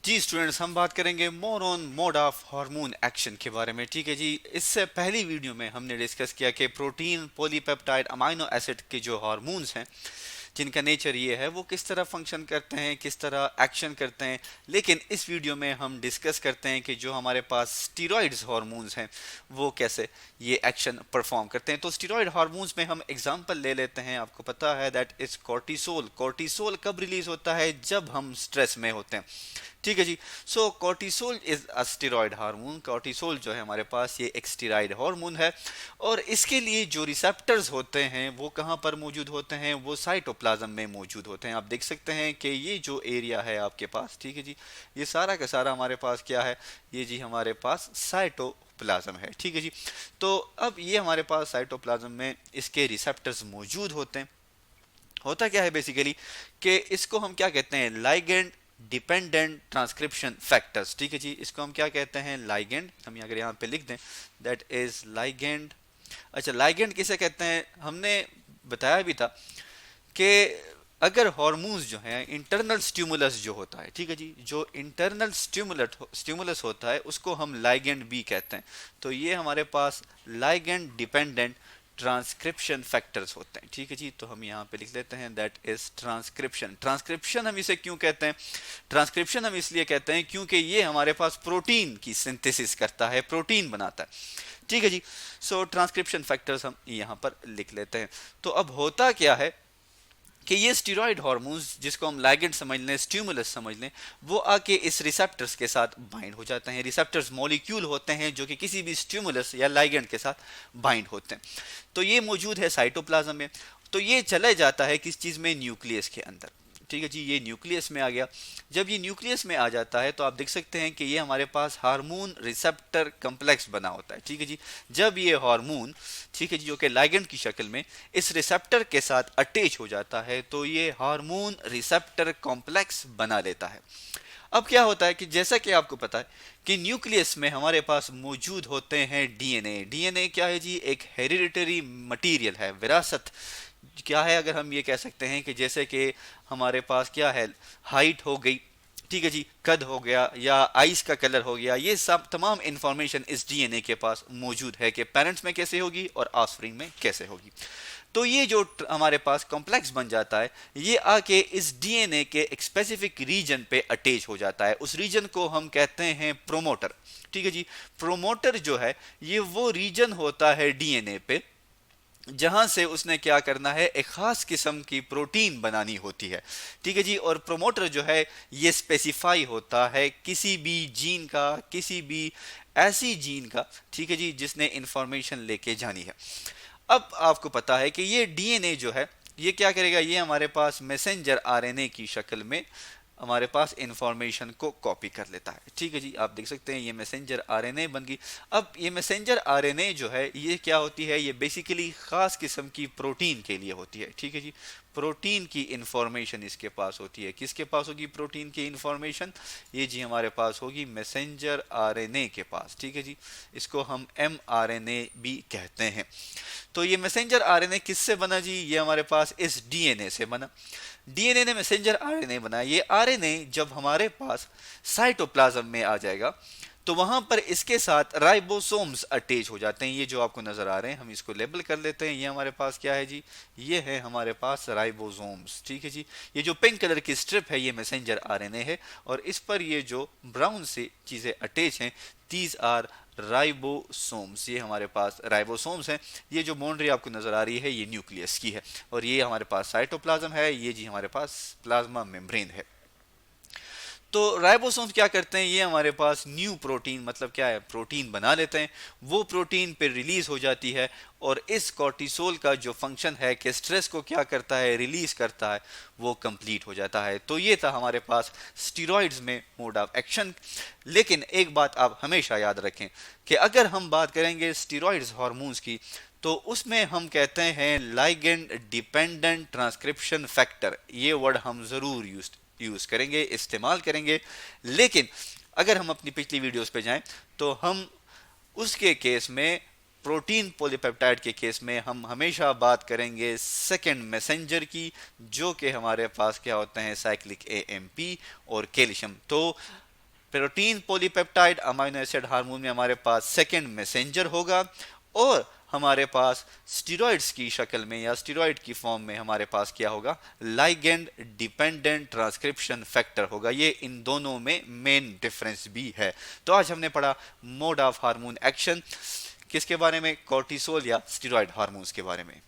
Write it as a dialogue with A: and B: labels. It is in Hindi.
A: जी स्टूडेंट्स, हम बात करेंगे more on mode of hormone action के बारे में। ठीक है जी। इससे पहली वीडियो में हमने डिस्कस किया कि प्रोटीन, पॉलीपेप्टाइड, अमाइनो एसिड के जो हार्मोन्स हैं जिनका नेचर ये है वो किस तरह फंक्शन करते हैं, किस तरह एक्शन करते हैं। लेकिन इस वीडियो में हम डिस्कस करते हैं कि जो हमारे पास स्टीरॉइड्स हार्मोन्स हैं वो कैसे ये एक्शन परफॉर्म करते हैं। तो स्टीरॉइड हार्मोन्स में हम एग्जांपल ले लेते हैं। आपको पता है दैट इज कॉर्टिसोल। कॉर्टिसोल कब रिलीज होता है? जब हम स्ट्रेस में होते हैं। ठीक है जी। So cortisol is a steroid hormone. Cortisol जो है हमारे पास ये एक स्टेरॉइड हार्मोन है और इसके लिए जो रिसेप्टर्स होते हैं वो कहाँ पर मौजूद होते हैं? वो साइटोप्लाज्म में मौजूद होते हैं। आप देख सकते हैं कि ये जो एरिया है आपके पास, ठीक है जी, ये सारा का सारा हमारे पास क्या है? ये जी हमारे पास साइटोप्लाज्म है। ठीक है जी। तो अब ये हमारे पास साइटोप्लाज्म में इसके रिसेप्टर्स मौजूद होते हैं। होता क्या है बेसिकली कि इसको हम क्या कहते हैं? Ligand dependent transcription factors. ठीक है जी। इसको हम क्या कहते हैं? लाइगेंड। हम अगर यहाँ पे लिख दें दैट इज लाइगेंड। अच्छा, लाइगेंड किसे कहते हैं? हमने बताया भी था कि अगर हॉर्मोन्स जो हैं, इंटरनल स्टिमुलस जो होता है, ठीक है जी, जो इंटरनल स्टिमुलस होता है उसको हम लाइगेंड भी कहते हैं। तो ये हमारे पास लाइगेंड डिपेंडेंट ट्रांसक्रिप्शन फैक्टर्स होते हैं। ठीक है जी। तो हम यहाँ पे लिख लेते हैं दैट इज ट्रांसक्रिप्शन। ट्रांसक्रिप्शन हम इसे क्यों कहते हैं? ट्रांसक्रिप्शन हम इसलिए कहते हैं क्योंकि ये हमारे पास प्रोटीन की सिंथेसिस करता है, प्रोटीन बनाता है। ठीक है जी। सो ट्रांसक्रिप्शन फैक्टर्स हम यहाँ पर लिख लेते हैं। तो अब होता क्या है कि ये स्टीरॉयड हार्मोन्स जिसको हम लाइगेंड समझ लें, स्टिमुलस समझ लें, वो आके इस रिसेप्टर्स के साथ बाइंड हो जाते हैं। रिसेप्टर्स मॉलिक्यूल होते हैं जो कि किसी भी स्टिमुलस या लाइगेंड के साथ बाइंड होते हैं। तो ये मौजूद है साइटोप्लाज्म में। तो ये चले जाता है किस चीज़ में? न्यूक्लियस के अंदर। ठीक है जी। ये न्यूक्लियस में आ गया। जब ये न्यूक्लियस में आ जाता है तो आप देख सकते हैं कि ये हमारे पास हार्मोन रिसेप्टर कम्प्लेक्स बना होता है। ठीक है जी। जब ये हार्मोन, ठीक है जी, जो कि लाइगेंड की शक्ल में इस रिसेप्टर के साथ अटैच हो जाता है तो ये हार्मोन रिसेप्टर कॉम्प्लेक्स बना लेता है। अब क्या होता है कि जैसा कि आपको पता है कि न्यूक्लियस में हमारे पास मौजूद होते हैं डीएनए। डीएनए क्या है जी? एक हेरिडिटरी मटेरियल है, विरासत। क्या है? अगर हम ये कह सकते हैं कि जैसे कि हमारे पास क्या है, हाइट हो गई, ठीक है जी, कद हो गया, या आइस का कलर हो गया, ये सब तमाम इंफॉर्मेशन इस डीएनए के पास मौजूद है कि पेरेंट्स में कैसे होगी और ऑफस्प्रिंग में कैसे होगी। तो ये जो हमारे पास कॉम्प्लेक्स बन जाता है ये आके इस डीएनए के एक स्पेसिफिक रीजन पे अटैच हो जाता है। उस रीजन को हम कहते हैं प्रोमोटर। ठीक है जी। प्रोमोटर जो है ये वो रीजन होता है डीएनए पे जहां से उसने क्या करना है? एक खास किस्म की प्रोटीन बनानी होती है। ठीक है जी। और प्रोमोटर जो है ये स्पेसिफाई होता है किसी भी जीन का, किसी भी ऐसी जीन का, ठीक है जी, जिसने इंफॉर्मेशन लेके जानी है। अब आपको पता है कि ये डीएनए जो है ये क्या करेगा? ये हमारे पास मैसेंजर आरएनए की शक्ल में हमारे पास इंफॉर्मेशन को कॉपी कर लेता है। ठीक है जी। आप देख सकते हैं ये मैसेंजर आरएनए बन गई। अब ये मैसेंजर आरएनए जो है ये क्या होती है? ये बेसिकली खास किस्म की प्रोटीन के लिए होती है। ठीक है जी। प्रोटीन की इंफॉर्मेशन इसके पास होती है। किसके पास होगी प्रोटीन की इंफॉर्मेशन? ये जी हमारे पास होगी मैसेंजर आरएनए के पास। ठीक है जी। इसको हम एमआरएनए भी कहते हैं। तो ये मैसेंजर आरएनए किससे बना जी? ये हमारे पास इस डीएनए से बना। डीएनए ने मैसेंजर आरएनए बनाया। ये आरएनए जब हमारे पास साइटोप्लाज्म में आ जाएगा तो वहां पर इसके साथ राइबोसोम्स अटैच हो जाते हैं। ये जो आपको नजर आ रहे हैं हम इसको लेबल कर लेते हैं। ये हमारे पास क्या है जी? ये है हमारे पास राइबोसोम्स। ठीक है जी। ये जो पिंक कलर की स्ट्रिप है ये मैसेंजर आरएनए है और इस पर ये जो ब्राउन सी चीजें अटैच हैं दीज आर राइबोसोम्स। ये हमारे पास राइबोसोम्स हैं। ये जो बाउंड्री आपको नजर आ रही है ये न्यूक्लियस की है और ये हमारे पास साइटोप्लाज्म है। ये जी हमारे पास प्लाज्मा मेम्ब्रेन है। तो राइबोसोम्स क्या करते हैं? ये हमारे पास न्यू प्रोटीन, मतलब क्या है, प्रोटीन बना लेते हैं। वो प्रोटीन पे रिलीज हो जाती है और इस कॉर्टिसोल का जो फंक्शन है कि स्ट्रेस को क्या करता है? रिलीज करता है, वो कंप्लीट हो जाता है। तो ये था हमारे पास स्टीरॉइड्स में मोड ऑफ एक्शन। लेकिन एक बात आप हमेशा याद रखें कि अगर हम बात करेंगे स्टीरॉइड्स हार्मोन्स की तो उसमें हम कहते हैं लाइगेंड डिपेंडेंट ट्रांसक्रिप्शन फैक्टर। ये वर्ड हम जरूर यूज करेंगे, इस्तेमाल करेंगे। लेकिन अगर हम अपनी पिछली वीडियोस पे जाएं तो हम उसके केस में, प्रोटीन पॉलीपेप्टाइड के केस में, हम हमेशा बात करेंगे सेकेंड मैसेंजर की, जो कि हमारे पास क्या होते हैं? साइक्लिक एएमपी और कैल्शियम। तो protein polypeptide amino acid hormone में हमारे पास सेकेंड मैसेंजर होगा, और हमारे पास स्टीरॉइड्स की शक्ल में या स्टीरॉइड की फॉर्म में हमारे पास क्या होगा, लाइगेंड डिपेंडेंट ट्रांसक्रिप्शन फैक्टर होगा। ये इन दोनों में मेन डिफरेंस भी है। तो आज हमने पढ़ा मोड ऑफ हार्मोन एक्शन, किसके बारे में, कोर्टिसोल या स्टीरॉइड हार्मोन्स के बारे में।